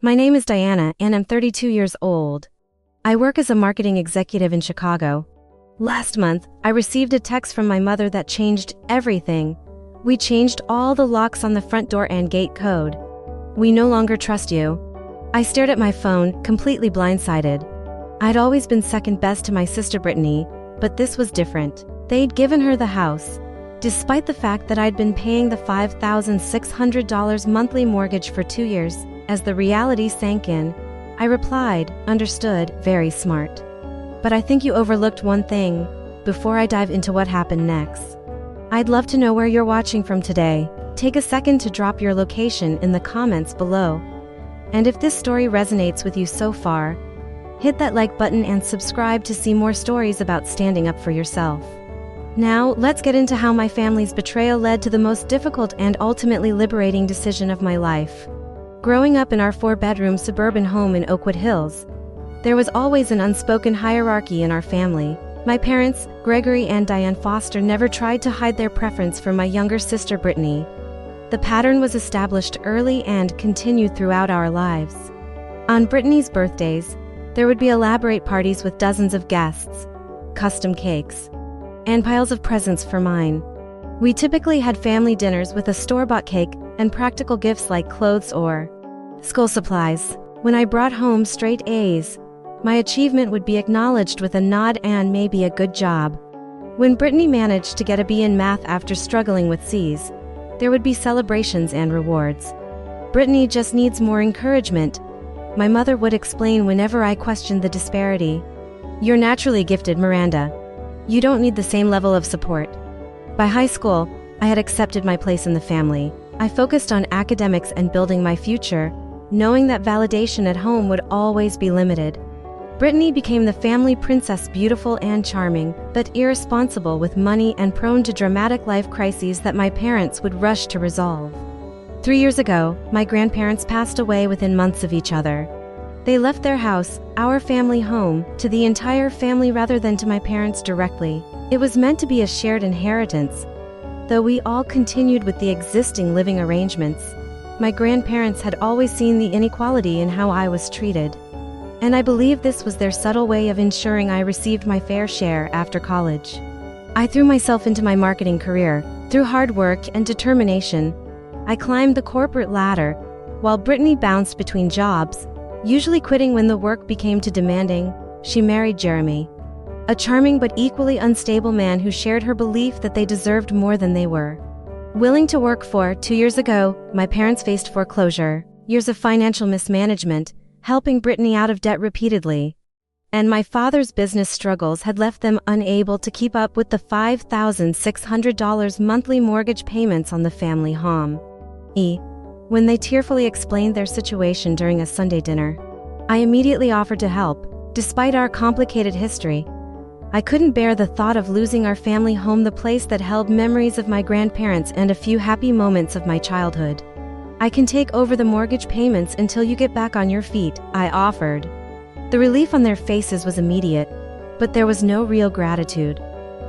My name is Diana and I'm 32 years old. I work as a marketing executive in Chicago. Last month, I received a text from my mother that changed everything. We changed all the locks on the front door and gate code. We no longer trust you. I stared at my phone, completely blindsided. I'd always been second best to my sister Brittany, but this was different. They'd given her the house, despite the fact that I'd been paying the $5,600 monthly mortgage for 2 years. As the reality sank in, I replied, "Understood, very smart. But I think you overlooked one thing." Before I dive into what happened next, I'd love to know where you're watching from today. Take a second to drop your location in the comments below. And if this story resonates with you so far, hit that like button and subscribe to see more stories about standing up for yourself. Now, let's get into how my family's betrayal led to the most difficult and ultimately liberating decision of my life. Growing up in our 4-bedroom suburban home in Oakwood Hills, there was always an unspoken hierarchy in our family. My parents, Gregory and Diane Foster, never tried to hide their preference for my younger sister Brittany. The pattern was established early and continued throughout our lives. On Brittany's birthdays, there would be elaborate parties with dozens of guests, custom cakes, and piles of presents for mine. We typically had family dinners with a store-bought cake and practical gifts like clothes or school supplies. When I brought home straight A's, my achievement would be acknowledged with a nod and maybe a good job. When Brittany managed to get a B in math after struggling with C's, there would be celebrations and rewards. "Brittany just needs more encouragement," my mother would explain whenever I questioned the disparity. "You're naturally gifted, Miranda. You don't need the same level of support." By high school, I had accepted my place in the family. I focused on academics and building my future, knowing that validation at home would always be limited. Brittany became the family princess, beautiful and charming, but irresponsible with money and prone to dramatic life crises that my parents would rush to resolve. 3 years ago, my grandparents passed away within months of each other. They left their house, our family home, to the entire family rather than to my parents directly. It was meant to be a shared inheritance, though we all continued with the existing living arrangements. My grandparents had always seen the inequality in how I was treated, and I believe this was their subtle way of ensuring I received my fair share after college. I threw myself into my marketing career. Through hard work and determination, I climbed the corporate ladder, while Brittany bounced between jobs, usually quitting when the work became too demanding. She married Jeremy, a charming but equally unstable man who shared her belief that they deserved more than they were willing to work for. 2 years ago, my parents faced foreclosure, years of financial mismanagement, helping Brittany out of debt repeatedly, and my father's business struggles had left them unable to keep up with the $5,600 monthly mortgage payments on the family home. When they tearfully explained their situation during a Sunday dinner, I immediately offered to help. Despite our complicated history, I couldn't bear the thought of losing our family home, the place that held memories of my grandparents and a few happy moments of my childhood. "I can take over the mortgage payments until you get back on your feet," I offered. The relief on their faces was immediate, but there was no real gratitude.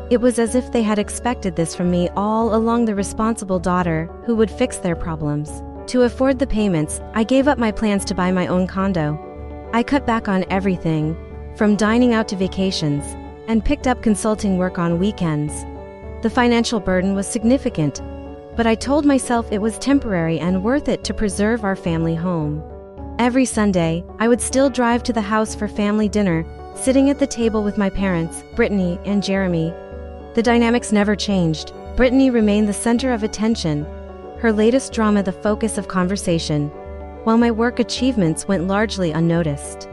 It was as if they had expected this from me all along, the responsible daughter who would fix their problems. To afford the payments, I gave up my plans to buy my own condo. I cut back on everything, from dining out to vacations, and picked up consulting work on weekends. The financial burden was significant, but I told myself it was temporary and worth it to preserve our family home. Every Sunday, I would still drive to the house for family dinner, sitting at the table with my parents, Brittany and Jeremy. The dynamics never changed. Brittany remained the center of attention, her latest drama the focus of conversation, while my work achievements went largely unnoticed.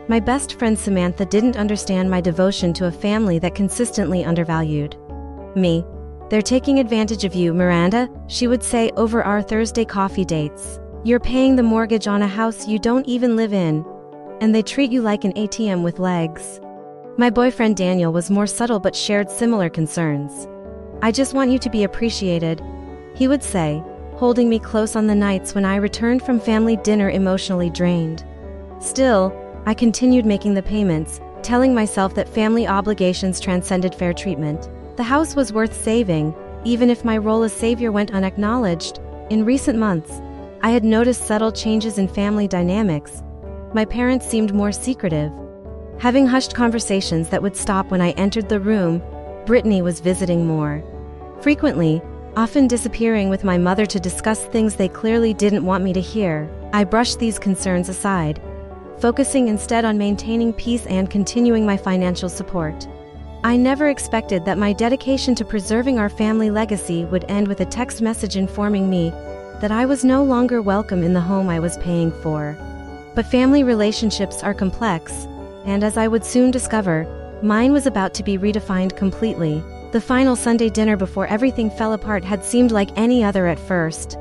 My best friend Samantha didn't understand my devotion to a family that consistently undervalued me. "They're taking advantage of you, Miranda," she would say over our Thursday coffee dates. "You're paying the mortgage on a house you don't even live in, and they treat you like an ATM with legs." My boyfriend Daniel was more subtle but shared similar concerns. "I just want you to be appreciated," he would say, holding me close on the nights when I returned from family dinner emotionally drained. Still, I continued making the payments, telling myself that family obligations transcended fair treatment. The house was worth saving, even if my role as savior went unacknowledged. In recent months, I had noticed subtle changes in family dynamics. My parents seemed more secretive, having hushed conversations that would stop when I entered the room. Brittany was visiting more frequently, often disappearing with my mother to discuss things they clearly didn't want me to hear. I brushed these concerns aside, focusing instead on maintaining peace and continuing my financial support. I never expected that my dedication to preserving our family legacy would end with a text message informing me that I was no longer welcome in the home I was paying for. But family relationships are complex, and as I would soon discover, mine was about to be redefined completely. The final Sunday dinner before everything fell apart had seemed like any other at first.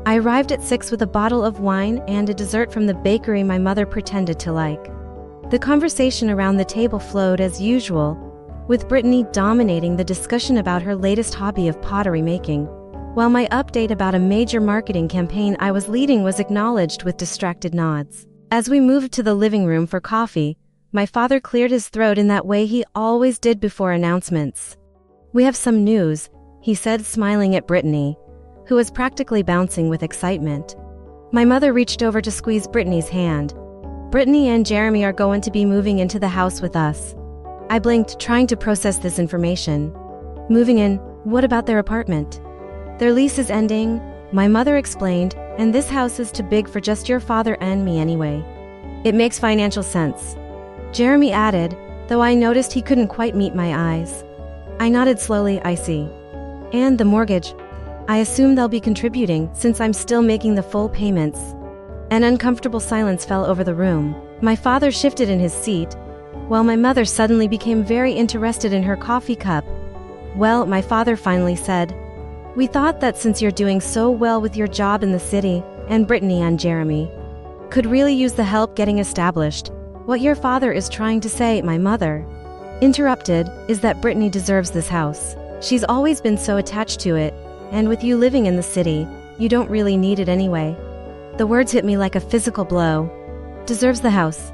I arrived at 6 with a bottle of wine and a dessert from the bakery my mother pretended to like. The conversation around the table flowed as usual, with Brittany dominating the discussion about her latest hobby of pottery making, while my update about a major marketing campaign I was leading was acknowledged with distracted nods. As we moved to the living room for coffee, my father cleared his throat in that way he always did before announcements. "We have some news," he said, smiling at Brittany, who was practically bouncing with excitement. My mother reached over to squeeze Brittany's hand. "Brittany and Jeremy are going to be moving into the house with us." I blinked, trying to process this information. "Moving in? What about their apartment?" "Their lease is ending," my mother explained, "and this house is too big for just your father and me anyway. It makes financial sense," Jeremy added, though I noticed he couldn't quite meet my eyes. I nodded slowly. "I see. And the mortgage? I assume they'll be contributing since I'm still making the full payments." An uncomfortable silence fell over the room. My father shifted in his seat, while my mother suddenly became very interested in her coffee cup. "Well," my father finally said, "we thought that since you're doing so well with your job in the city, and Brittany and Jeremy could really use the help getting established." "What your father is trying to say," my mother interrupted, "is that Brittany deserves this house. She's always been so attached to it, and with you living in the city, you don't really need it anyway." The words hit me like a physical blow. "Deserves the house?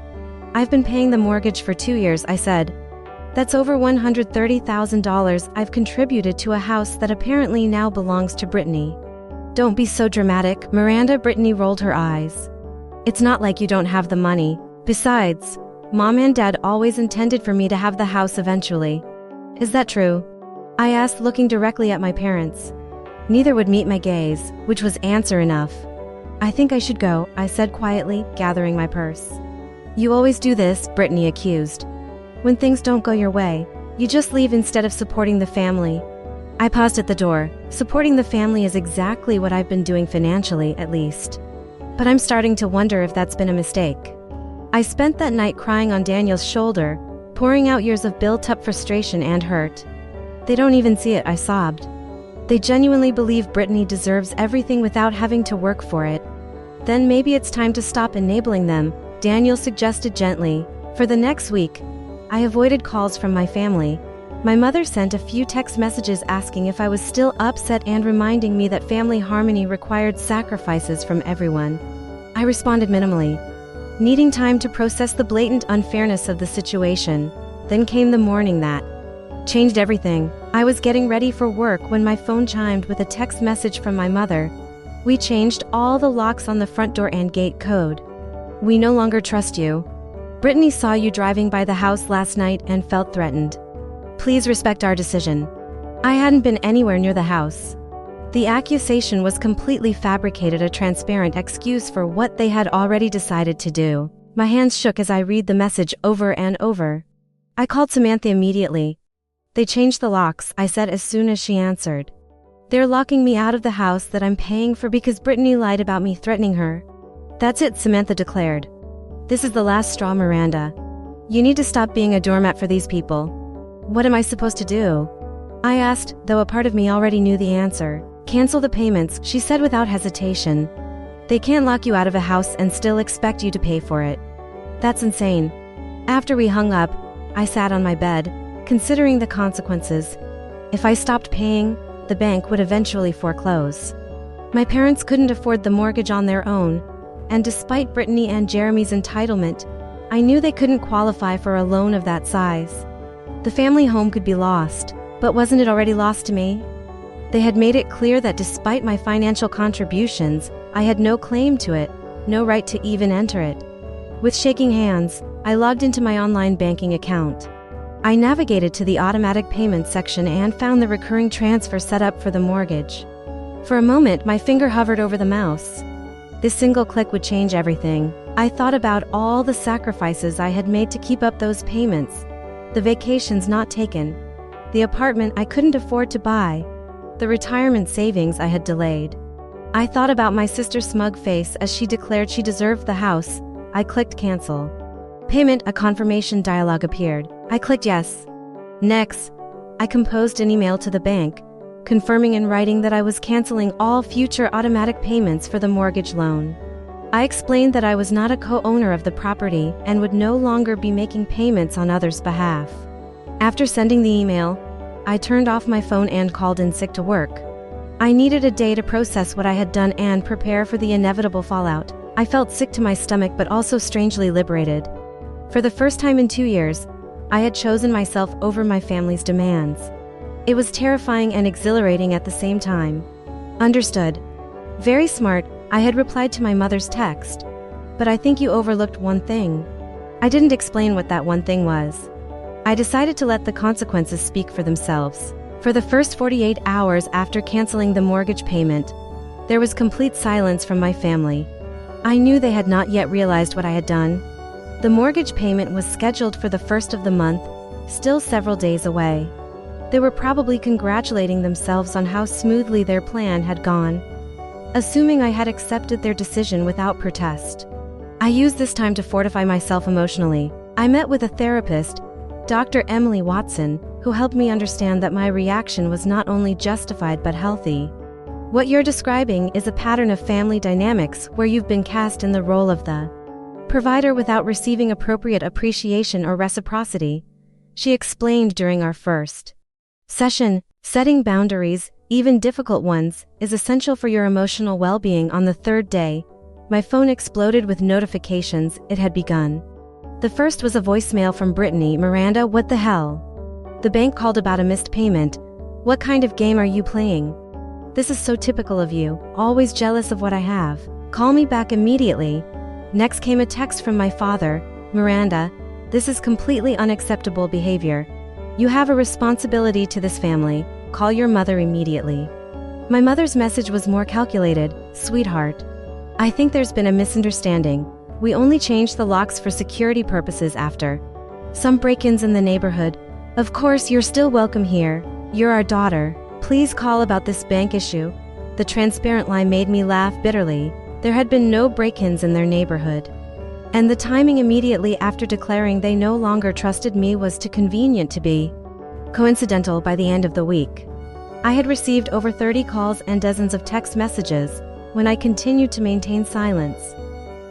I've been paying the mortgage for 2 years," I said. "That's over $130,000 I've contributed to a house that apparently now belongs to Brittany." "Don't be so dramatic, Miranda." Brittany rolled her eyes. "It's not like you don't have the money. Besides, Mom and Dad always intended for me to have the house eventually." "Is that true?" I asked, looking directly at my parents. Neither would meet my gaze, which was answer enough. "I think I should go," I said quietly, gathering my purse. "You always do this," Brittany accused. "When things don't go your way, you just leave instead of supporting the family." I paused at the door. Supporting the family is exactly what I've been doing financially, at least. But I'm starting to wonder if that's been a mistake. I spent that night crying on Daniel's shoulder, pouring out years of built-up frustration and hurt. "They don't even see it," I sobbed. "They genuinely believe Brittany deserves everything without having to work for it." "Then maybe it's time to stop enabling them," Daniel suggested gently. For the next week, I avoided calls from my family. My mother sent a few text messages asking if I was still upset and reminding me that family harmony required sacrifices from everyone. I responded minimally, needing time to process the blatant unfairness of the situation. Then came the morning that changed everything. I was getting ready for work when my phone chimed with a text message from my mother. "We changed all the locks on the front door and gate code. We no longer trust you. Brittany saw you driving by the house last night and felt threatened. Please respect our decision." I hadn't been anywhere near the house. The accusation was completely fabricated, a transparent excuse for what they had already decided to do. My hands shook as I read the message over and over. I called Samantha immediately. "They changed the locks," I said as soon as she answered. "They're locking me out of the house that I'm paying for because Brittany lied about me threatening her." "That's it," Samantha declared. "This is the last straw, Miranda. You need to stop being a doormat for these people." "What am I supposed to do?" I asked, though a part of me already knew the answer. "Cancel the payments," she said without hesitation. "They can't lock you out of a house and still expect you to pay for it. That's insane." After we hung up, I sat on my bed, considering the consequences. If I stopped paying, the bank would eventually foreclose. My parents couldn't afford the mortgage on their own, and despite Brittany and Jeremy's entitlement, I knew they couldn't qualify for a loan of that size. The family home could be lost, but wasn't it already lost to me? They had made it clear that despite my financial contributions, I had no claim to it, no right to even enter it. With shaking hands, I logged into my online banking account. I navigated to the automatic payments section and found the recurring transfer set up for the mortgage. For a moment, my finger hovered over the mouse. This single click would change everything. I thought about all the sacrifices I had made to keep up those payments, the vacations not taken, the apartment I couldn't afford to buy, the retirement savings I had delayed. I thought about my sister's smug face as she declared she deserved the house. I clicked cancel. Payment, a confirmation dialog appeared. I clicked yes. Next, I composed an email to the bank, confirming in writing that I was canceling all future automatic payments for the mortgage loan. I explained that I was not a co-owner of the property and would no longer be making payments on others' behalf. After sending the email, I turned off my phone and called in sick to work. I needed a day to process what I had done and prepare for the inevitable fallout. I felt sick to my stomach but also strangely liberated. For the first time in 2 years, I had chosen myself over my family's demands. It was terrifying and exhilarating at the same time. Understood. Very smart, I had replied to my mother's text. But I think you overlooked one thing. I didn't explain what that one thing was. I decided to let the consequences speak for themselves. For the first 48 hours after canceling the mortgage payment, there was complete silence from my family. I knew they had not yet realized what I had done. The mortgage payment was scheduled for the first of the month, still several days away. They were probably congratulating themselves on how smoothly their plan had gone, assuming I had accepted their decision without protest. I used this time to fortify myself emotionally. I met with a therapist, Dr. Emily Watson, who helped me understand that my reaction was not only justified but healthy. What you're describing is a pattern of family dynamics where you've been cast in the role of the provider without receiving appropriate appreciation or reciprocity, she explained during our first session. Setting boundaries, even difficult ones, is essential for your emotional well-being. On the third day, my phone exploded with notifications. It had begun. The first was a voicemail from Brittany. Miranda, what the hell? The bank called about a missed payment. What kind of game are you playing? This is so typical of you, always jealous of what I have. Call me back immediately. Next came a text from my father. Miranda, this is completely unacceptable behavior. You have a responsibility to this family. Call your mother immediately. My mother's message was more calculated. Sweetheart, I think there's been a misunderstanding. We only changed the locks for security purposes after some break-ins in the neighborhood. Of course, you're still welcome here. You're our daughter. Please call about this bank issue. The transparent lie made me laugh bitterly. There had been no break-ins in their neighborhood. And the timing immediately after declaring they no longer trusted me was too convenient to be coincidental. By the end of the week, I had received over 30 calls and dozens of text messages. When I continued to maintain silence,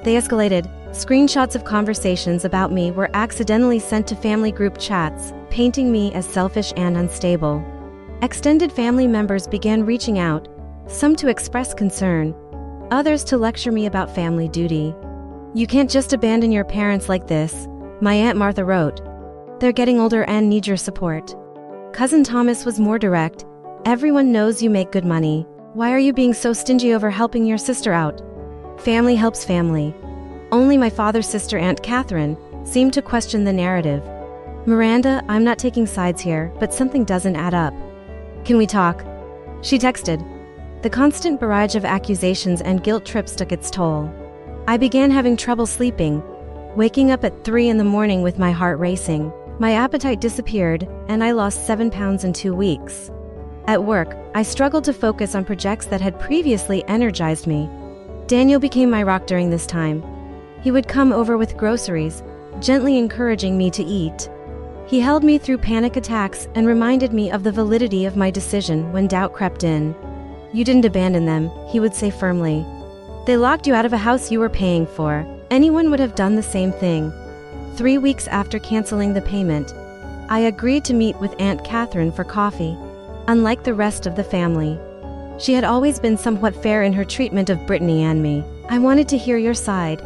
they escalated. Screenshots of conversations about me were accidentally sent to family group chats, painting me as selfish and unstable. Extended family members began reaching out, some to express concern, others to lecture me about family duty. You can't just abandon your parents like this, my Aunt Martha wrote. They're getting older and need your support. Cousin Thomas was more direct. Everyone knows you make good money. Why are you being so stingy over helping your sister out? Family helps family. Only my father's sister, Aunt Catherine, seemed to question the narrative. Miranda, I'm not taking sides here, but something doesn't add up. Can we talk? She texted. The constant barrage of accusations and guilt trips took its toll. I began having trouble sleeping, waking up at 3 in the morning with my heart racing. My appetite disappeared, and I lost 7 pounds in 2 weeks. At work, I struggled to focus on projects that had previously energized me. Daniel became my rock during this time. He would come over with groceries, gently encouraging me to eat. He held me through panic attacks and reminded me of the validity of my decision when doubt crept in. You didn't abandon them, he would say firmly. They locked you out of a house you were paying for. Anyone would have done the same thing. 3 weeks after canceling the payment, I agreed to meet with Aunt Catherine for coffee. Unlike the rest of the family, she had always been somewhat fair in her treatment of Brittany and me. I wanted to hear your side,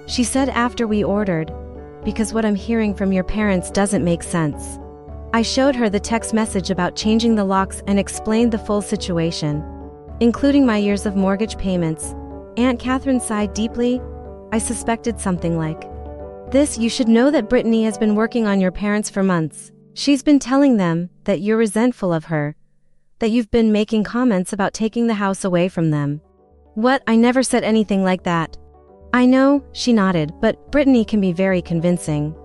she said after we ordered, because what I'm hearing from your parents doesn't make sense. I showed her the text message about changing the locks and explained the full situation, including my years of mortgage payments, Aunt Catherine sighed deeply. I suspected something like this. You should know that Brittany has been working on your parents for months. She's been telling them that you're resentful of her, that you've been making comments about taking the house away from them. What? I never said anything like that. I know, she nodded, but Brittany can be very convincing.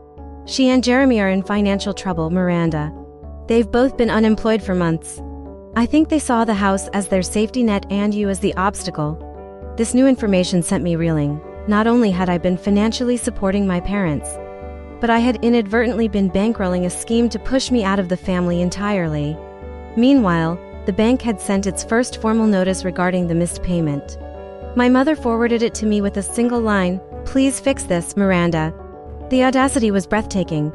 She and Jeremy are in financial trouble, Miranda. They've both been unemployed for months. I think they saw the house as their safety net and you as the obstacle. This new information sent me reeling. Not only had I been financially supporting my parents, but I had inadvertently been bankrolling a scheme to push me out of the family entirely. Meanwhile, the bank had sent its first formal notice regarding the missed payment. My mother forwarded it to me with a single line, "Please fix this, Miranda." The audacity was breathtaking.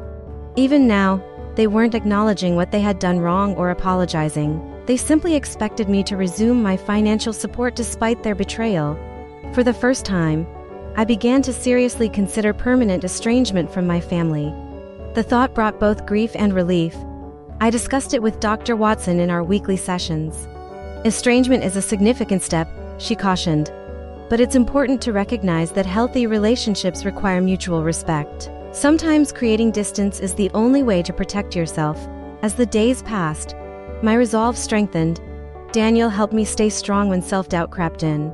Even now, they weren't acknowledging what they had done wrong or apologizing. They simply expected me to resume my financial support despite their betrayal. For the first time, I began to seriously consider permanent estrangement from my family. The thought brought both grief and relief. I discussed it with Dr. Watson in our weekly sessions. Estrangement is a significant step, she cautioned. But it's important to recognize that healthy relationships require mutual respect. Sometimes creating distance is the only way to protect yourself. As the days passed, my resolve strengthened. Daniel helped me stay strong when self-doubt crept in.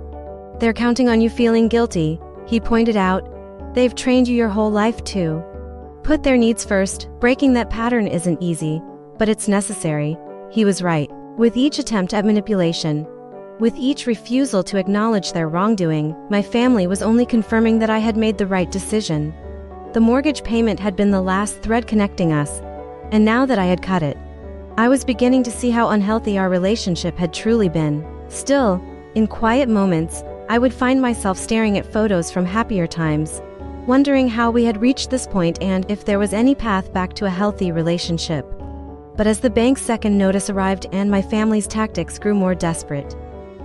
They're counting on you feeling guilty, he pointed out. They've trained you your whole life to put their needs first. Breaking that pattern isn't easy, but it's necessary. He was right. With each attempt at manipulation, with each refusal to acknowledge their wrongdoing, my family was only confirming that I had made the right decision. The mortgage payment had been the last thread connecting us, and now that I had cut it, I was beginning to see how unhealthy our relationship had truly been. Still, in quiet moments, I would find myself staring at photos from happier times, wondering how we had reached this point and if there was any path back to a healthy relationship. But as the bank's second notice arrived and my family's tactics grew more desperate,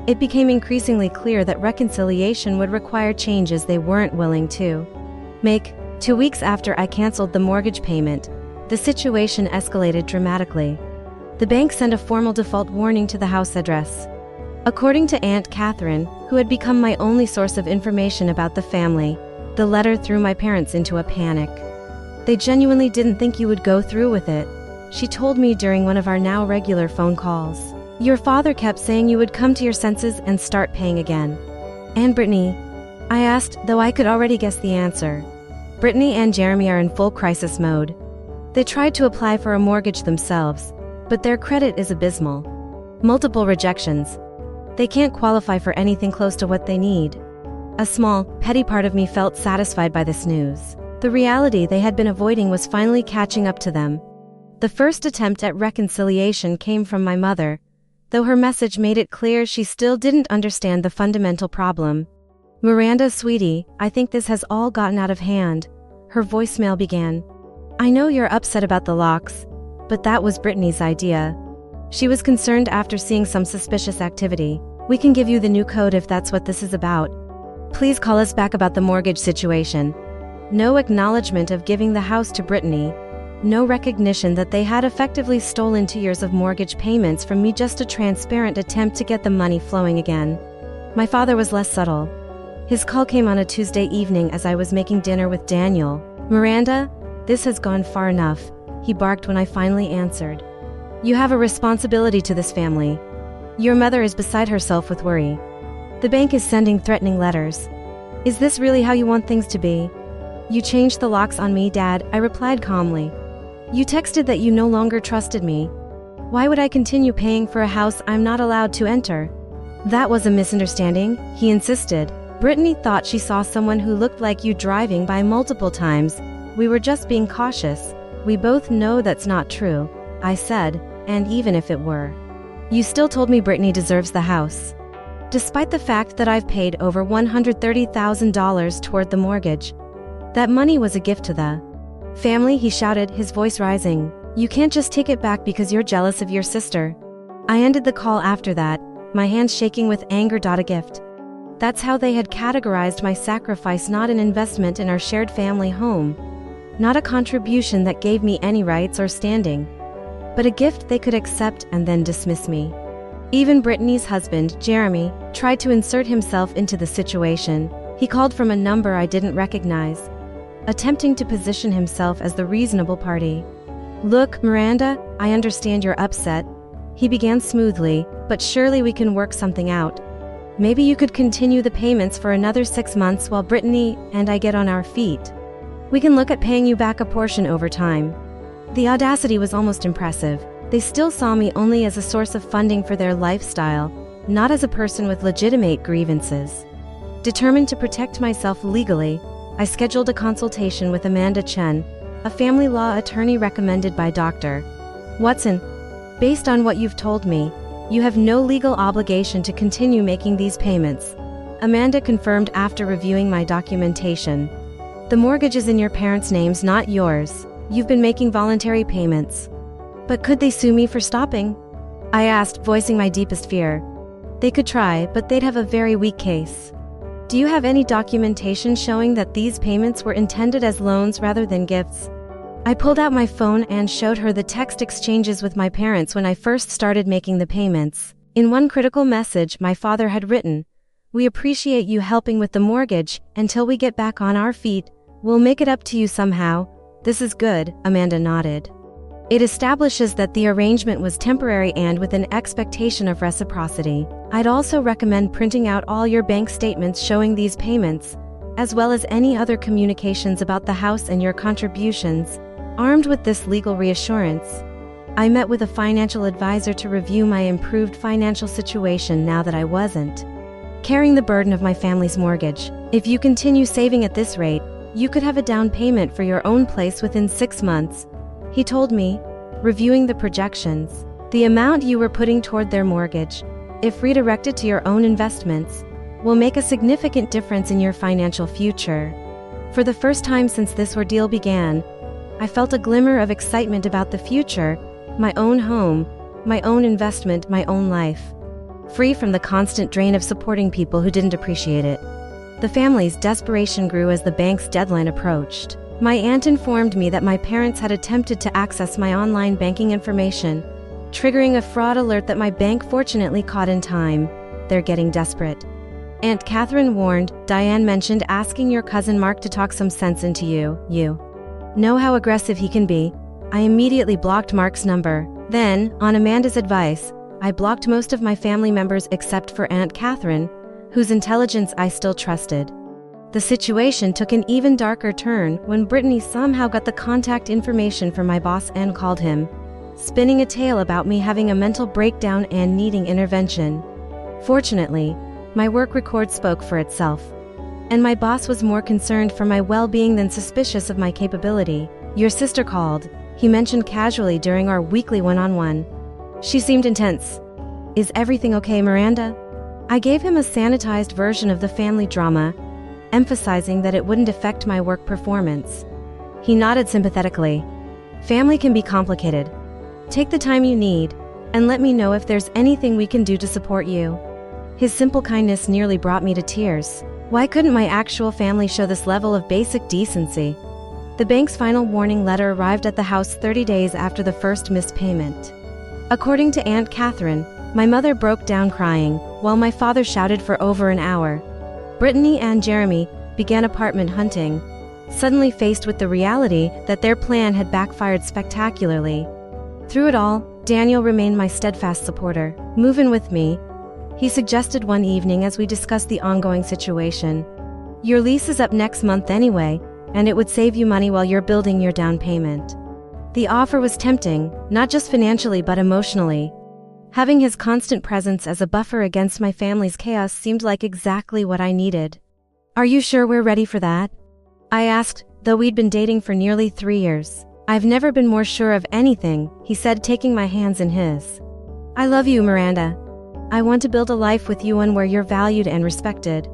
it became increasingly clear that reconciliation would require changes they weren't willing to make. 2 weeks after I canceled the mortgage payment, the situation escalated dramatically. The bank sent a formal default warning to the house address. According to Aunt Catherine, who had become my only source of information about the family, the letter threw my parents into a panic. They genuinely didn't think you would go through with it, she told me during one of our now regular phone calls. Your father kept saying you would come to your senses and start paying again. And Brittany? I asked, though I could already guess the answer. Brittany and Jeremy are in full crisis mode. They tried to apply for a mortgage themselves, but their credit is abysmal. Multiple rejections. They can't qualify for anything close to what they need. A small, petty part of me felt satisfied by this news. The reality they had been avoiding was finally catching up to them. The first attempt at reconciliation came from my mother, though her message made it clear she still didn't understand the fundamental problem. Miranda, sweetie, I think this has all gotten out of hand, her voicemail began. I know you're upset about the locks, but that was Brittany's idea. She was concerned after seeing some suspicious activity. We can give you the new code if that's what this is about. Please call us back about the mortgage situation. No acknowledgement of giving the house to Brittany. No recognition that they had effectively stolen 2 years of mortgage payments from me, just a transparent attempt to get the money flowing again. My father was less subtle. His call came on a Tuesday evening as I was making dinner with Daniel. Miranda, this has gone far enough, he barked when I finally answered. You have a responsibility to this family. Your mother is beside herself with worry. The bank is sending threatening letters. Is this really how you want things to be? You changed the locks on me, Dad, I replied calmly. You texted that you no longer trusted me. Why would I continue paying for a house I'm not allowed to enter? That was a misunderstanding, he insisted. Brittany thought she saw someone who looked like you driving by multiple times. We were just being cautious. We both know that's not true, I said, and even if it were. You still told me Brittany deserves the house. Despite the fact that I've paid over $130,000 toward the mortgage. That money was a gift to the family, he shouted, his voice rising. You can't just take it back because you're jealous of your sister. I ended the call after that, my hands shaking with anger. A gift. That's how they had categorized my sacrifice, not an investment in our shared family home. Not a contribution that gave me any rights or standing, but a gift they could accept and then dismiss me. Even Brittany's husband, Jeremy, tried to insert himself into the situation. He called from a number I didn't recognize, attempting to position himself as the reasonable party. "Look, Miranda, I understand you're upset," he began smoothly, "but surely we can work something out. Maybe you could continue the payments for another 6 months while Brittany and I get on our feet. We can look at paying you back a portion over time." The audacity was almost impressive. They still saw me only as a source of funding for their lifestyle, not as a person with legitimate grievances. Determined to protect myself legally, I scheduled a consultation with Amanda Chen, a family law attorney recommended by Dr. Watson. "Based on what you've told me, you have no legal obligation to continue making these payments," Amanda confirmed after reviewing my documentation. "The mortgage is in your parents' names, not yours. You've been making voluntary payments." "But could they sue me for stopping?" I asked, voicing my deepest fear. "They could try, but they'd have a very weak case." "Do you have any documentation showing that these payments were intended as loans rather than gifts?" I pulled out my phone and showed her the text exchanges with my parents when I first started making the payments. In one critical message, my father had written, "We appreciate you helping with the mortgage. Until we get back on our feet, we'll make it up to you somehow." "This is good," Amanda nodded. "It establishes that the arrangement was temporary and with an expectation of reciprocity. I'd also recommend printing out all your bank statements showing these payments, as well as any other communications about the house and your contributions." Armed with this legal reassurance, I met with a financial advisor to review my improved financial situation now that I wasn't carrying the burden of my family's mortgage. "If you continue saving at this rate, you could have a down payment for your own place within 6 months, he told me, reviewing the projections. "The amount you were putting toward their mortgage, if redirected to your own investments, will make a significant difference in your financial future." For the first time since this ordeal began, I felt a glimmer of excitement about the future, my own home, my own investment, my own life. Free from the constant drain of supporting people who didn't appreciate it. The family's desperation grew as the bank's deadline approached. My aunt informed me that my parents had attempted to access my online banking information, triggering a fraud alert that my bank fortunately caught in time. "They're getting desperate," Aunt Catherine warned. "Diane mentioned asking your cousin Mark to talk some sense into you. You know how aggressive he can be." I immediately blocked Mark's number. Then, on Amanda's advice, I blocked most of my family members except for Aunt Catherine, whose intelligence I still trusted. The situation took an even darker turn when Brittany somehow got the contact information from my boss and called him, spinning a tale about me having a mental breakdown and needing intervention. Fortunately, my work record spoke for itself, and my boss was more concerned for my well-being than suspicious of my capability. "Your sister called," he mentioned casually during our weekly one-on-one. She seemed intense. "Is everything okay, Miranda?" I gave him a sanitized version of the family drama, emphasizing that it wouldn't affect my work performance. He nodded sympathetically. "Family can be complicated. Take the time you need, and let me know if there's anything we can do to support you." His simple kindness nearly brought me to tears. Why couldn't my actual family show this level of basic decency? The bank's final warning letter arrived at the house 30 days after the first missed payment. According to Aunt Catherine, my mother broke down crying, while my father shouted for over an hour. Brittany and Jeremy began apartment hunting, suddenly faced with the reality that their plan had backfired spectacularly. Through it all, Daniel remained my steadfast supporter. "Move in with me," he suggested one evening as we discussed the ongoing situation. "Your lease is up next month anyway, and it would save you money while you're building your down payment." The offer was tempting, not just financially but emotionally. Having his constant presence as a buffer against my family's chaos seemed like exactly what I needed. "Are you sure we're ready for that?" I asked, though we'd been dating for nearly 3 years. "I've never been more sure of anything," he said, taking my hands in his. "I love you, Miranda. I want to build a life with you, one where you're valued and respected."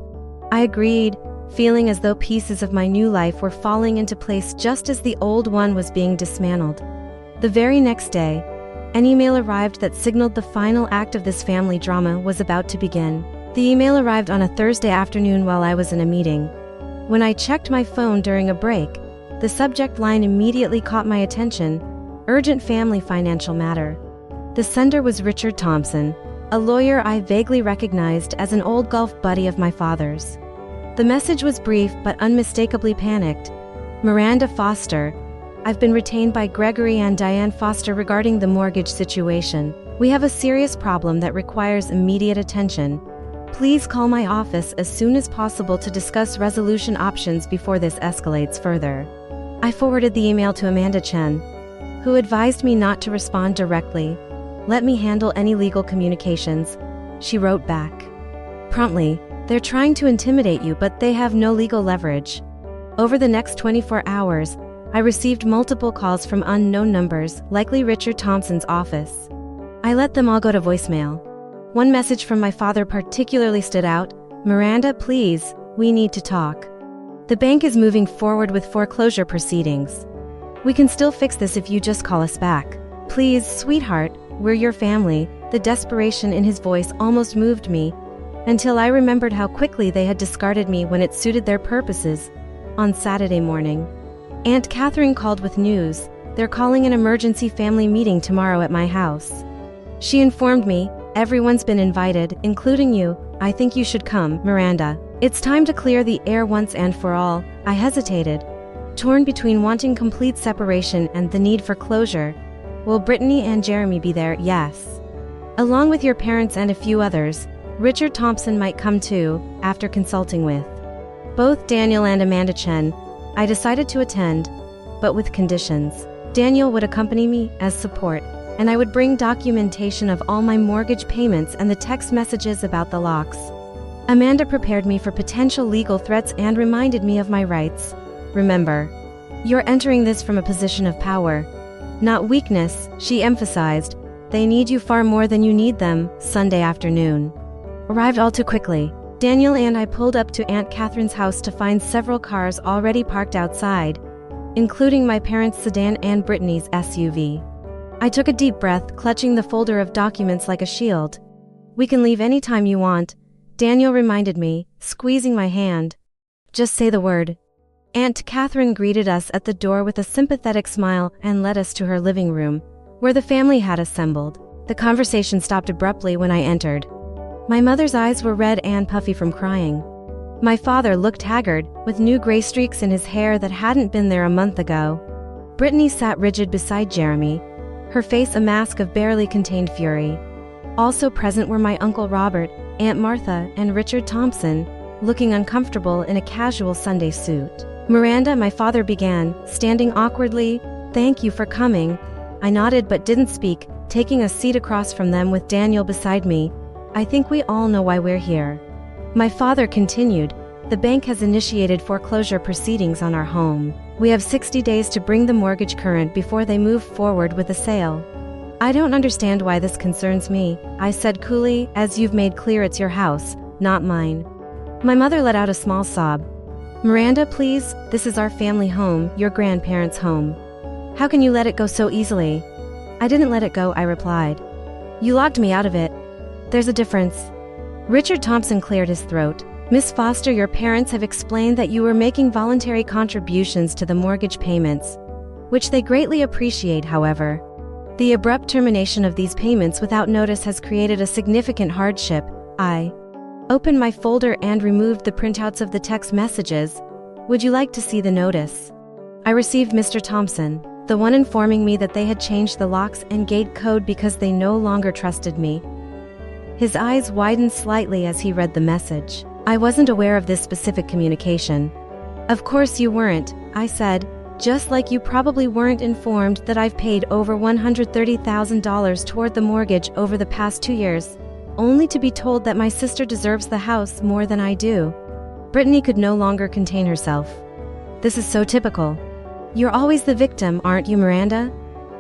I agreed, feeling as though pieces of my new life were falling into place just as the old one was being dismantled. The very next day, an email arrived that signaled the final act of this family drama was about to begin. The email arrived on a Thursday afternoon while I was in a meeting. When I checked my phone during a break, the subject line immediately caught my attention: urgent family financial matter. The sender was Richard Thompson, a lawyer I vaguely recognized as an old golf buddy of my father's. The message was brief but unmistakably panicked. Miranda Foster, I've been retained by Gregory and Diane Foster regarding the mortgage situation. We have a serious problem that requires immediate attention. Please call my office as soon as possible to discuss resolution options before this escalates further. I forwarded the email to Amanda Chen, who advised me not to respond directly. Let me handle any legal communications, she wrote back. Promptly, they're trying to intimidate you, but they have no legal leverage. Over the next 24 hours, I received multiple calls from unknown numbers, likely Richard Thompson's office. I let them all go to voicemail. One message from my father particularly stood out. Miranda, please, we need to talk. The bank is moving forward with foreclosure proceedings. We can still fix this if you just call us back. Please, sweetheart, we're your family. The desperation in his voice almost moved me, until I remembered how quickly they had discarded me when it suited their purposes. On Saturday morning, Aunt Catherine called with news. They're calling an emergency family meeting tomorrow at my house. She informed me, everyone's been invited, including you. I think you should come, Miranda. It's time to clear the air once and for all. I hesitated, torn between wanting complete separation and the need for closure. Will Brittany and Jeremy be there? Yes. Along with your parents and a few others. Richard Thompson might come too, after consulting with both Daniel and Amanda Chen. I decided to attend, but with conditions. Daniel would accompany me as support, and I would bring documentation of all my mortgage payments and the text messages about the locks. Amanda prepared me for potential legal threats and reminded me of my rights. Remember, you're entering this from a position of power, not weakness, she emphasized. They need you far more than you need them. Sunday afternoon arrived all too quickly. Daniel and I pulled up to Aunt Catherine's house to find several cars already parked outside, including my parents' sedan and Brittany's SUV. I took a deep breath, clutching the folder of documents like a shield. We can leave any time you want, Daniel reminded me, squeezing my hand. Just say the word. Aunt Catherine greeted us at the door with a sympathetic smile and led us to her living room, where the family had assembled. The conversation stopped abruptly when I entered. My mother's eyes were red and puffy from crying. My father looked haggard, with new gray streaks in his hair that hadn't been there a month ago. Brittany sat rigid beside Jeremy, her face a mask of barely contained fury. Also present were my Uncle Robert, Aunt Martha, and Richard Thompson, looking uncomfortable in a casual Sunday suit. Miranda, my father began, standing awkwardly. Thank you for coming. I nodded but didn't speak, taking a seat across from them with Daniel beside me. I think we all know why we're here. My father continued, the bank has initiated foreclosure proceedings on our home. We have 60 days to bring the mortgage current before they move forward with a sale. I don't understand why this concerns me, I said coolly, as you've made clear it's your house, not mine. My mother let out a small sob. Miranda, please, this is our family home, your grandparents' home. How can you let it go so easily? I didn't let it go, I replied. You locked me out of it. There's a difference. Richard Thompson cleared his throat. Miss Foster, your parents have explained that you were making voluntary contributions to the mortgage payments, which they greatly appreciate, however. The abrupt termination of these payments without notice has created a significant hardship. I opened my folder and removed the printouts of the text messages. Would you like to see the notice? I received Mr. Thompson, the one informing me that they had changed the locks and gate code because they no longer trusted me. His eyes widened slightly as he read the message. I wasn't aware of this specific communication. Of course you weren't, I said, just like you probably weren't informed that I've paid over $130,000 toward the mortgage over the past 2 years, only to be told that my sister deserves the house more than I do. Brittany could no longer contain herself. This is so typical. You're always the victim, aren't you, Miranda?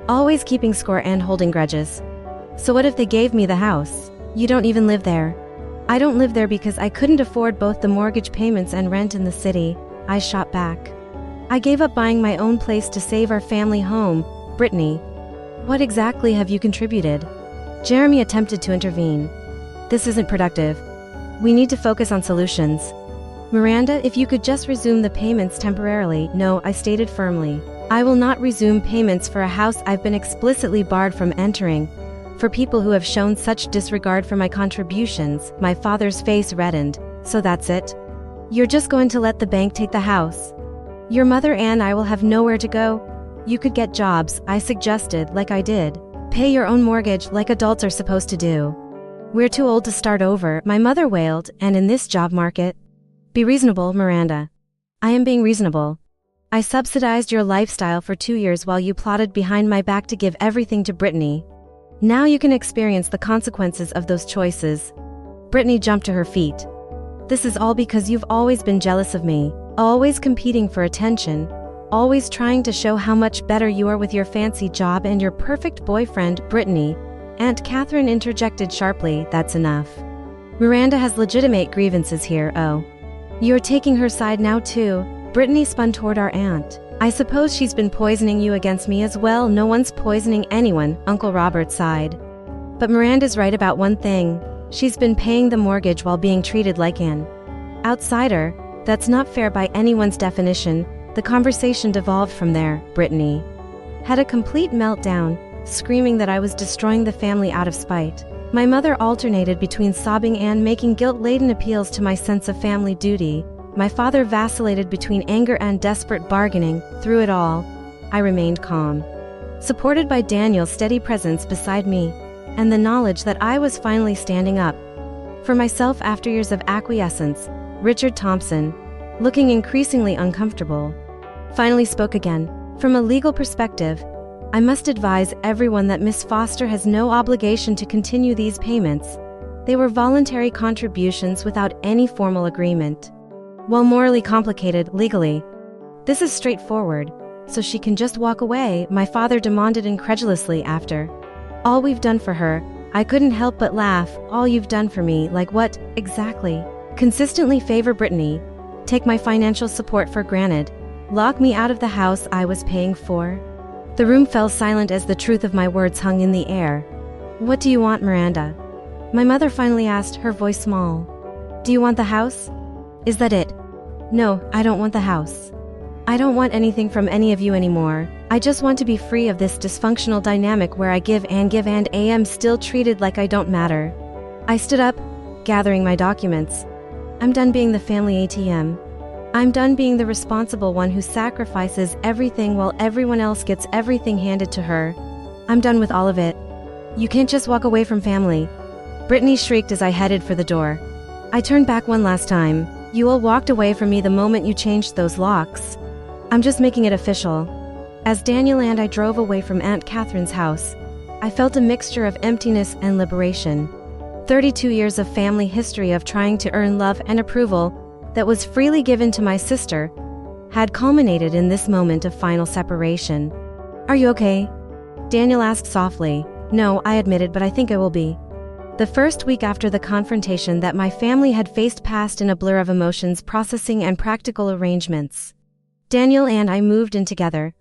Always keeping score and holding grudges. So what if they gave me the house? You don't even live there. I don't live there because I couldn't afford both the mortgage payments and rent in the city, I shot back. I gave up buying my own place to save our family home. Brittany, what exactly have you contributed? Jeremy attempted to intervene. This isn't productive. We need to focus on solutions. Miranda, if you could just resume the payments temporarily. No, I stated firmly. I will not resume payments for a house I've been explicitly barred from entering. For people who have shown such disregard for my contributions, my father's face reddened. So that's it? You're just going to let the bank take the house? Your mother and I will have nowhere to go? You could get jobs, I suggested, like I did. Pay your own mortgage like adults are supposed to do. We're too old to start over, my mother wailed, and in this job market. Be reasonable, Miranda. I am being reasonable. I subsidized your lifestyle for 2 years while you plotted behind my back to give everything to Brittany. Now you can experience the consequences of those choices. Brittany jumped to her feet. This is all because you've always been jealous of me, always competing for attention, always trying to show how much better you are with your fancy job and your perfect boyfriend, Brittany. Aunt Catherine interjected sharply, that's enough. Miranda has legitimate grievances here, oh. You're taking her side now too. Brittany spun toward our aunt. I suppose she's been poisoning you against me as well. No one's poisoning anyone, Uncle Robert sighed. But Miranda's right about one thing. She's been paying the mortgage while being treated like an outsider. That's not fair by anyone's definition. The conversation devolved from there. Brittany had a complete meltdown, screaming that I was destroying the family out of spite. My mother alternated between sobbing and making guilt-laden appeals to my sense of family duty. My father vacillated between anger and desperate bargaining. Through it all, I remained calm, supported by Daniel's steady presence beside me, and the knowledge that I was finally standing up for myself after years of acquiescence. Richard Thompson, looking increasingly uncomfortable, finally spoke again. From a legal perspective, I must advise everyone that Miss Foster has no obligation to continue these payments. They were voluntary contributions without any formal agreement. While morally complicated, legally, this is straightforward, so she can just walk away, my father demanded incredulously. After all we've done for her, I couldn't help but laugh. All you've done for me, like what, exactly? Consistently favor Brittany, take my financial support for granted, lock me out of the house I was paying for? The room fell silent as the truth of my words hung in the air. What do you want, Miranda? My mother finally asked, her voice small. Do you want the house? Is that it? No, I don't want the house. I don't want anything from any of you anymore. I just want to be free of this dysfunctional dynamic where I give and am still treated like I don't matter. I stood up, gathering my documents. I'm done being the family ATM. I'm done being the responsible one who sacrifices everything while everyone else gets everything handed to her. I'm done with all of it. You can't just walk away from family. Brittany shrieked as I headed for the door. I turned back one last time. You all walked away from me the moment you changed those locks. I'm just making it official. As Daniel and I drove away from Aunt Catherine's house, I felt a mixture of emptiness and liberation. 32 years of family history of trying to earn love and approval that was freely given to my sister had culminated in this moment of final separation. Are you okay? Daniel asked softly. No, I admitted, but I think I will be. The first week after the confrontation that my family had faced passed in a blur of emotions, processing, and practical arrangements. Daniel and I moved in together,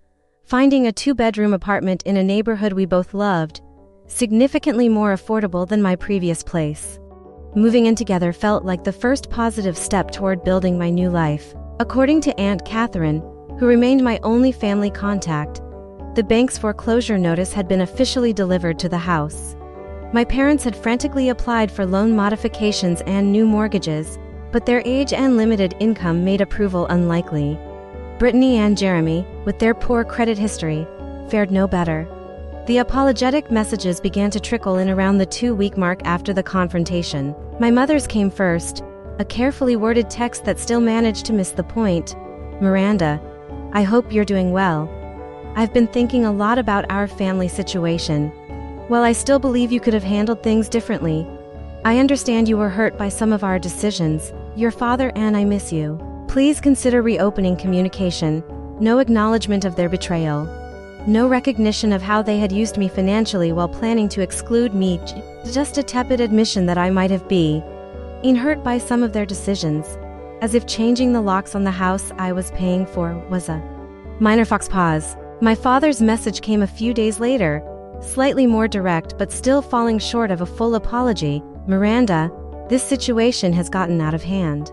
finding a 2-bedroom apartment in a neighborhood we both loved, significantly more affordable than my previous place. Moving in together felt like the first positive step toward building my new life. According to Aunt Catherine, who remained my only family contact, the bank's foreclosure notice had been officially delivered to the house. My parents had frantically applied for loan modifications and new mortgages, but their age and limited income made approval unlikely. Brittany and Jeremy, with their poor credit history, fared no better. The apologetic messages began to trickle in around the 2-week mark after the confrontation. My mother's came first, a carefully worded text that still managed to miss the point. Miranda, I hope you're doing well. I've been thinking a lot about our family situation. While I still believe you could have handled things differently, I understand you were hurt by some of our decisions. Your father and I miss you. Please consider reopening communication. No acknowledgement of their betrayal. No recognition of how they had used me financially while planning to exclude me. Just a tepid admission that I might have been hurt by some of their decisions, as if changing the locks on the house I was paying for was a minor. Fox pause. My father's message came a few days later, slightly more direct but still falling short of a full apology. Miranda, this situation has gotten out of hand.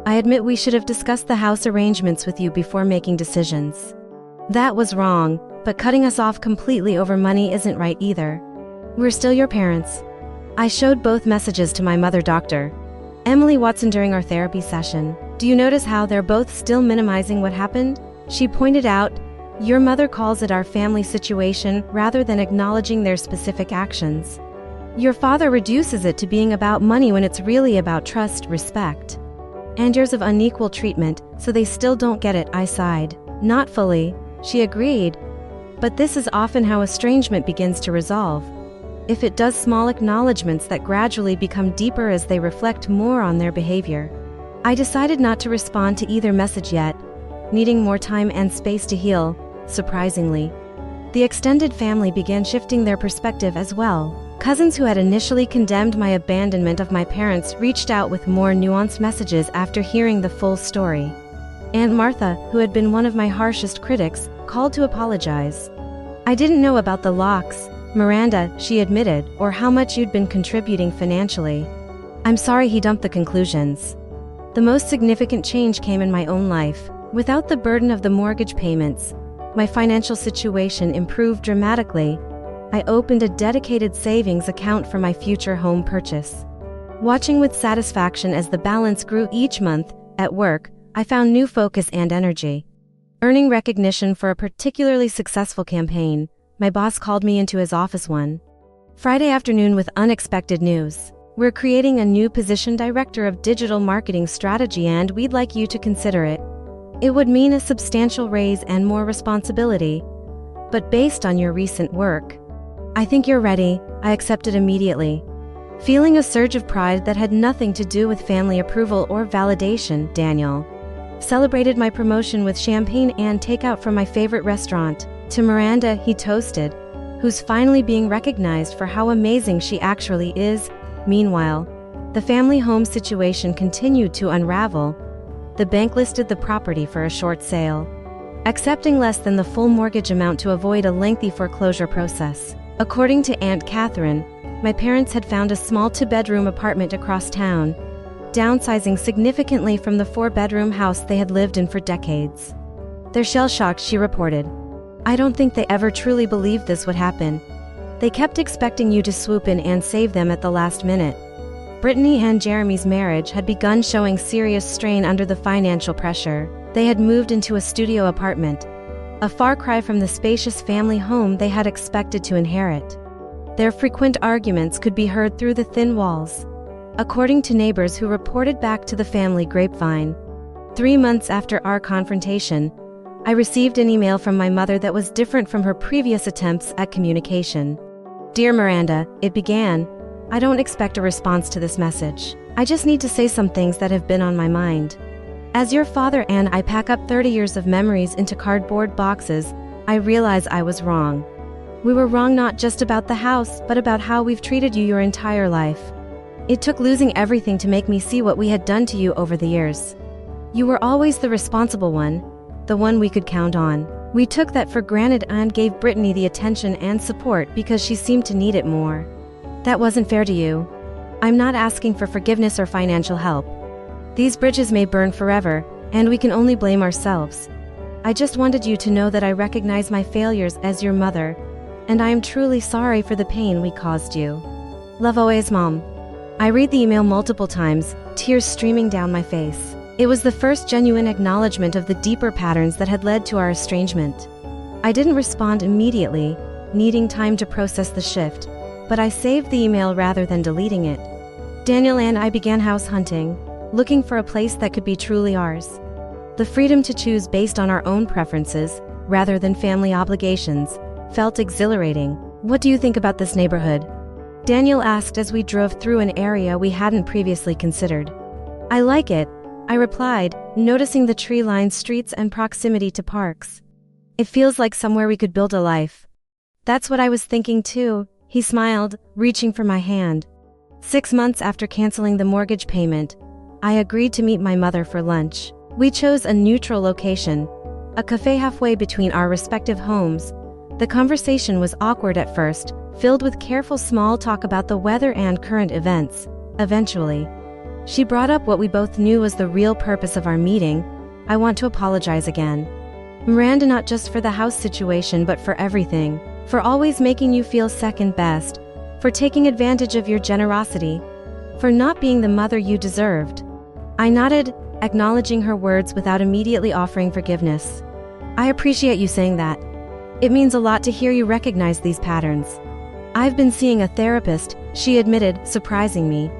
I admit we should have discussed the house arrangements with you before making decisions. That was wrong, but cutting us off completely over money isn't right either. We're still your parents. I showed both messages to my mother, Dr. Emily Watson, during our therapy session. Do you notice how they're both still minimizing what happened? She pointed out, your mother calls it our family situation rather than acknowledging their specific actions. Your father reduces it to being about money when it's really about trust, respect, and years of unequal treatment, so they still don't get it. I sighed. Not fully, she agreed, but this is often how estrangement begins to resolve. If it does, small acknowledgments that gradually become deeper as they reflect more on their behavior. I decided not to respond to either message yet, needing more time and space to heal. Surprisingly, the extended family began shifting their perspective as well. Cousins who had initially condemned my abandonment of my parents reached out with more nuanced messages after hearing the full story. Aunt Martha, who had been one of my harshest critics, called to apologize. I didn't know about the locks, Miranda, she admitted, or how much you'd been contributing financially. I'm sorry, he dumped the conclusions. The most significant change came in my own life. Without the burden of the mortgage payments, my financial situation improved dramatically. I opened a dedicated savings account for my future home purchase. Watching with satisfaction as the balance grew each month, at work, I found new focus and energy. Earning recognition for a particularly successful campaign, my boss called me into his office one Friday afternoon with unexpected news. We're creating a new position, Director of Digital Marketing Strategy, and we'd like you to consider it. It would mean a substantial raise and more responsibility, but based on your recent work, I think you're ready. I accepted immediately, feeling a surge of pride that had nothing to do with family approval or validation. Daniel celebrated my promotion with champagne and takeout from my favorite restaurant. To Miranda, he toasted, who's finally being recognized for how amazing she actually is. Meanwhile, the family home situation continued to unravel. The bank listed the property for a short sale, accepting less than the full mortgage amount to avoid a lengthy foreclosure process. According to Aunt Catherine, my parents had found a small two-bedroom apartment across town, downsizing significantly from the four-bedroom house they had lived in for decades. They're shell-shocked, she reported. I don't think they ever truly believed this would happen. They kept expecting you to swoop in and save them at the last minute. Brittany and Jeremy's marriage had begun showing serious strain under the financial pressure. They had moved into a studio apartment, a far cry from the spacious family home they had expected to inherit. Their frequent arguments could be heard through the thin walls, according to neighbors who reported back to the family grapevine. 3 months after our confrontation, I received an email from my mother that was different from her previous attempts at communication. Dear Miranda, it began, I don't expect a response to this message. I just need to say some things that have been on my mind. As your father and I pack up 30 years of memories into cardboard boxes, I realize I was wrong. We were wrong not just about the house, but about how we've treated you your entire life. It took losing everything to make me see what we had done to you over the years. You were always the responsible one, the one we could count on. We took that for granted and gave Brittany the attention and support because she seemed to need it more. That wasn't fair to you. I'm not asking for forgiveness or financial help. These bridges may burn forever, and we can only blame ourselves. I just wanted you to know that I recognize my failures as your mother, and I am truly sorry for the pain we caused you. Love always, Mom. I read the email multiple times, tears streaming down my face. It was the first genuine acknowledgement of the deeper patterns that had led to our estrangement. I didn't respond immediately, needing time to process the shift, but I saved the email rather than deleting it. Daniel and I began house hunting, looking for a place that could be truly ours. The freedom to choose based on our own preferences, rather than family obligations, felt exhilarating. What do you think about this neighborhood? Daniel asked as we drove through an area we hadn't previously considered. I like it, I replied, noticing the tree-lined streets and proximity to parks. It feels like somewhere we could build a life. That's what I was thinking too, he smiled, reaching for my hand. 6 months after canceling the mortgage payment, I agreed to meet my mother for lunch. We chose a neutral location, a cafe halfway between our respective homes. The conversation was awkward at first, filled with careful small talk about the weather and current events. Eventually, she brought up what we both knew was the real purpose of our meeting. I want to apologize again, Miranda, not just for the house situation but for everything. For always making you feel second best. for taking advantage of your generosity, for not being the mother you deserved." I nodded, acknowledging her words without immediately offering forgiveness. "I appreciate you saying that. It means a lot to hear you recognize these patterns. I've been seeing a therapist," she admitted, surprising me.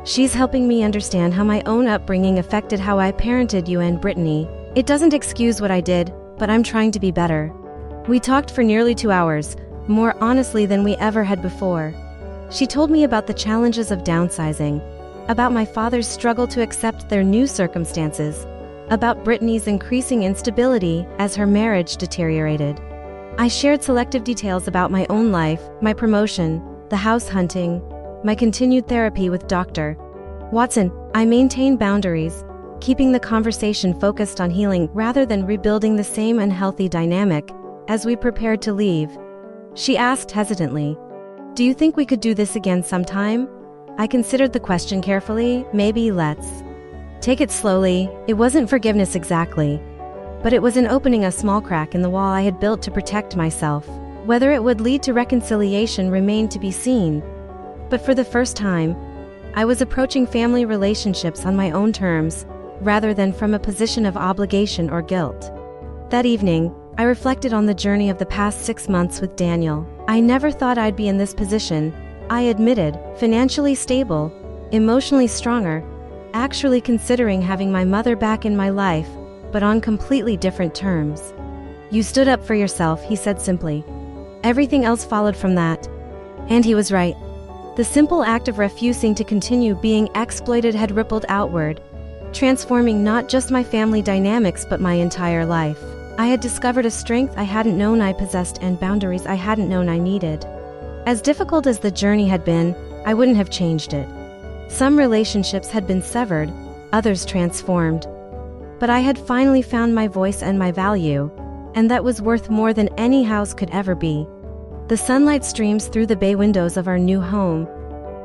"She's helping me understand how my own upbringing affected how I parented you and Brittany. It doesn't excuse what I did, but I'm trying to be better." We talked for nearly 2 hours, more honestly than we ever had before. She told me about the challenges of downsizing, about my father's struggle to accept their new circumstances, about Brittany's increasing instability as her marriage deteriorated. I shared selective details about my own life, my promotion, the house hunting, my continued therapy with Dr. Watson. I maintained boundaries, keeping the conversation focused on healing rather than rebuilding the same unhealthy dynamic. As we prepared to leave, she asked hesitantly, "Do you think we could do this again sometime?" I considered the question carefully. "Maybe let's take it slowly." It wasn't forgiveness exactly, but it was an opening a small crack in the wall I had built to protect myself. Whether it would lead to reconciliation remained to be seen. But for the first time, I was approaching family relationships on my own terms, rather than from a position of obligation or guilt. That evening, I reflected on the journey of the past 6 months with Daniel. I never thought I'd be in this position, I admitted, financially stable, emotionally stronger, actually considering having my mother back in my life, but on completely different terms. "You stood up for yourself," he said simply. Everything else followed from that. And he was right. The simple act of refusing to continue being exploited had rippled outward, transforming not just my family dynamics but my entire life. I had discovered a strength I hadn't known I possessed and boundaries I hadn't known I needed. As difficult as the journey had been, I wouldn't have changed it. Some relationships had been severed, others transformed. But I had finally found my voice and my value, and that was worth more than any house could ever be. The sunlight streams through the bay windows of our new home,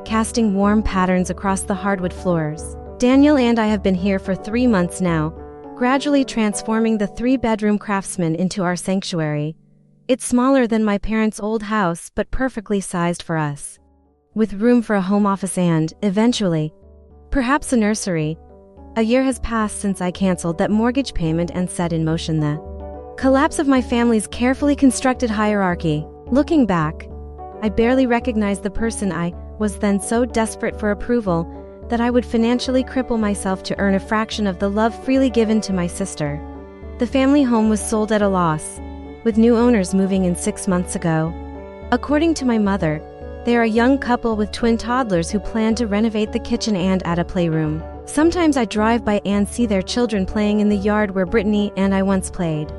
casting warm patterns across the hardwood floors. Daniel and I have been here for 3 months now, gradually transforming the 3-bedroom craftsman into our sanctuary. It's smaller than my parents' old house but perfectly sized for us, with room for a home office and, eventually, perhaps a nursery. A year has passed since I canceled that mortgage payment and set in motion the collapse of my family's carefully constructed hierarchy. Looking back, I barely recognized the person I was then, so desperate for approval that I would financially cripple myself to earn a fraction of the love freely given to my sister. The family home was sold at a loss, with new owners moving in 6 months ago. According to my mother, they are a young couple with twin toddlers who plan to renovate the kitchen and add a playroom. Sometimes I drive by and see their children playing in the yard where Brittany and I once played.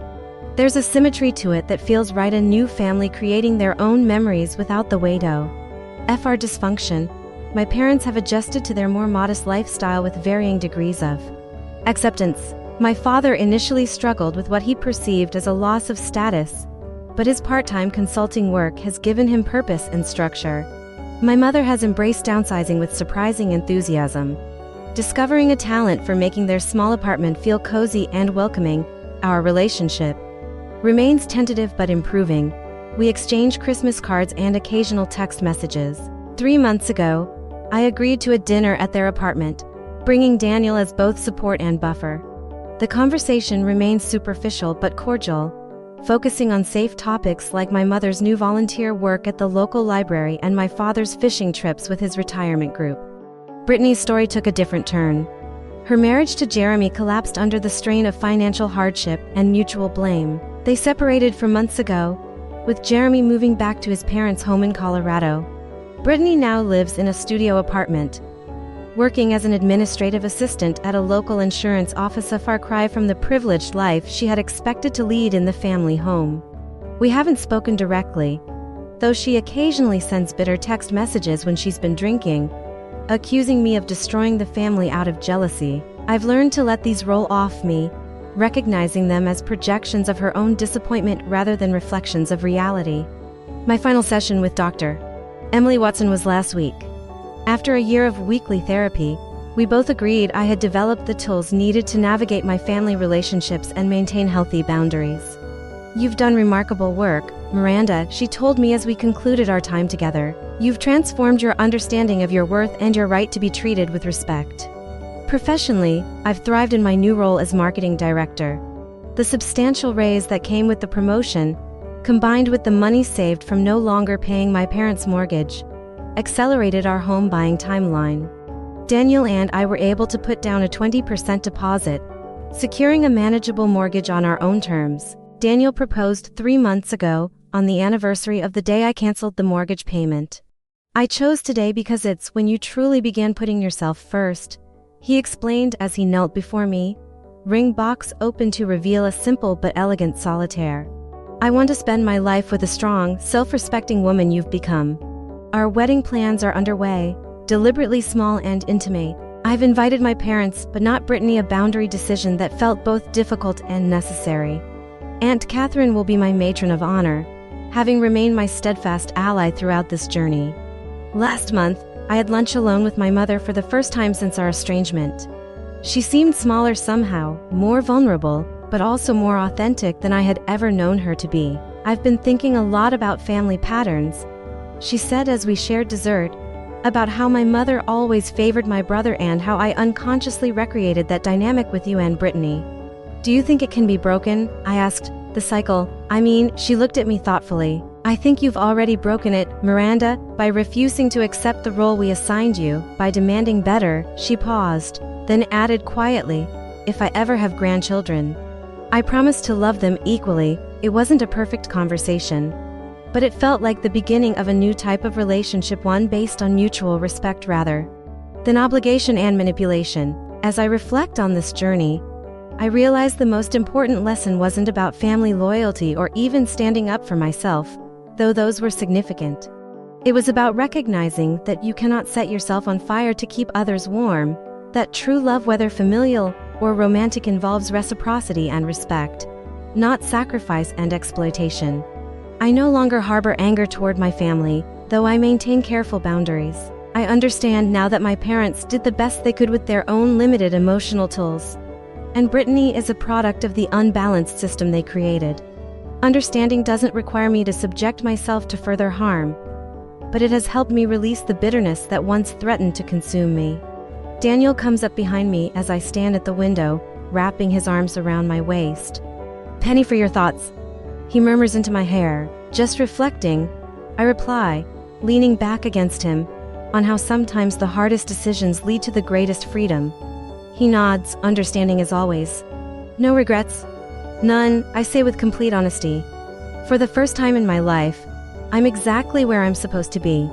There's a symmetry to it that feels right, a new family creating their own memories without the weight of our dysfunction. My parents have adjusted to their more modest lifestyle with varying degrees of acceptance. My father initially struggled with what he perceived as a loss of status, but his part-time consulting work has given him purpose and structure. My mother has embraced downsizing with surprising enthusiasm, discovering a talent for making their small apartment feel cozy and welcoming. Our relationship remains tentative but improving. We exchange Christmas cards and occasional text messages. 3 months ago, I agreed to a dinner at their apartment, bringing Daniel as both support and buffer. The conversation remains superficial but cordial, focusing on safe topics like my mother's new volunteer work at the local library and my father's fishing trips with his retirement group. Brittany's story took a different turn. Her marriage to Jeremy collapsed under the strain of financial hardship and mutual blame. They separated for months ago, with Jeremy moving back to his parents' home in Colorado. Brittany now lives in a studio apartment, working as an administrative assistant at a local insurance office, a far cry from the privileged life she had expected to lead in the family home. We haven't spoken directly, though she occasionally sends bitter text messages when she's been drinking, accusing me of destroying the family out of jealousy. I've learned to let these roll off me, recognizing them as projections of her own disappointment rather than reflections of reality. My final session with Dr. Emily Watson was last week. After a year of weekly therapy, we both agreed I had developed the tools needed to navigate my family relationships and maintain healthy boundaries. "You've done remarkable work, Miranda," she told me as we concluded our time together. "You've transformed your understanding of your worth and your right to be treated with respect." Professionally, I've thrived in my new role as marketing director. The substantial raise that came with the promotion, combined with the money saved from no longer paying my parents' mortgage, accelerated our home buying timeline. Daniel and I were able to put down a 20% deposit, securing a manageable mortgage on our own terms. Daniel proposed 3 months ago, on the anniversary of the day I canceled the mortgage payment. "I chose today because it's when you truly began putting yourself first," he explained as he knelt before me, ring box open to reveal a simple but elegant solitaire. "I want to spend my life with a strong, self-respecting woman you've become." Our wedding plans are underway, deliberately small and intimate. I've invited my parents, but not Brittany, a boundary decision that felt both difficult and necessary. Aunt Catherine will be my matron of honor, having remained my steadfast ally throughout this journey. Last month, I had lunch alone with my mother for the first time since our estrangement. She seemed smaller somehow, more vulnerable, but also more authentic than I had ever known her to be. "I've been thinking a lot about family patterns," she said as we shared dessert, "about how my mother always favored my brother and how I unconsciously recreated that dynamic with you and Brittany. Do you think it can be broken?" I asked. "The cycle, I mean," she looked at me thoughtfully. "I think you've already broken it, Miranda, by refusing to accept the role we assigned you, by demanding better." She paused, then added quietly, "If I ever have grandchildren, I promise to love them equally." It wasn't a perfect conversation, but it felt like the beginning of a new type of relationship, one based on mutual respect rather than obligation and manipulation. As I reflect on this journey, I realized the most important lesson wasn't about family loyalty or even standing up for myself, though those were significant. It was about recognizing that you cannot set yourself on fire to keep others warm, that true love, whether familial or romantic, involves reciprocity and respect, not sacrifice and exploitation. I no longer harbor anger toward my family, though I maintain careful boundaries. I understand now that my parents did the best they could with their own limited emotional tools, and Brittany is a product of the unbalanced system they created. Understanding doesn't require me to subject myself to further harm, but it has helped me release the bitterness that once threatened to consume me. Daniel comes up behind me as I stand at the window, wrapping his arms around my waist. "Penny, for your thoughts," he murmurs into my hair. "Just reflecting," I reply, leaning back against him, "on how sometimes the hardest decisions lead to the greatest freedom." He nods, understanding as always. "No regrets?" "None," I say with complete honesty. For the first time in my life, I'm exactly where I'm supposed to be.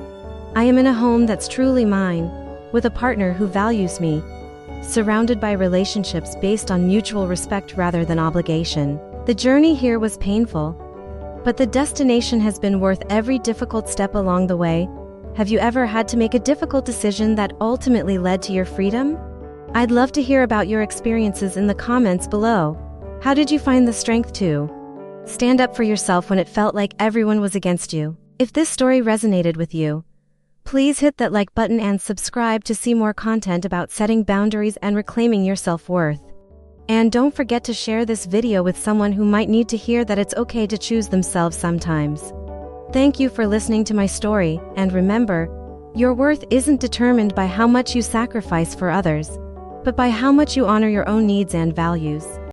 I am in a home that's truly mine, with a partner who values me, surrounded by relationships based on mutual respect rather than obligation. The journey here was painful, but the destination has been worth every difficult step along the way. Have you ever had to make a difficult decision that ultimately led to your freedom? I'd love to hear about your experiences in the comments below. How did you find the strength to stand up for yourself when it felt like everyone was against you? If this story resonated with you, please hit that like button and subscribe to see more content about setting boundaries and reclaiming your self-worth. And don't forget to share this video with someone who might need to hear that it's okay to choose themselves sometimes. Thank you for listening to my story, and remember, your worth isn't determined by how much you sacrifice for others, but by how much you honor your own needs and values.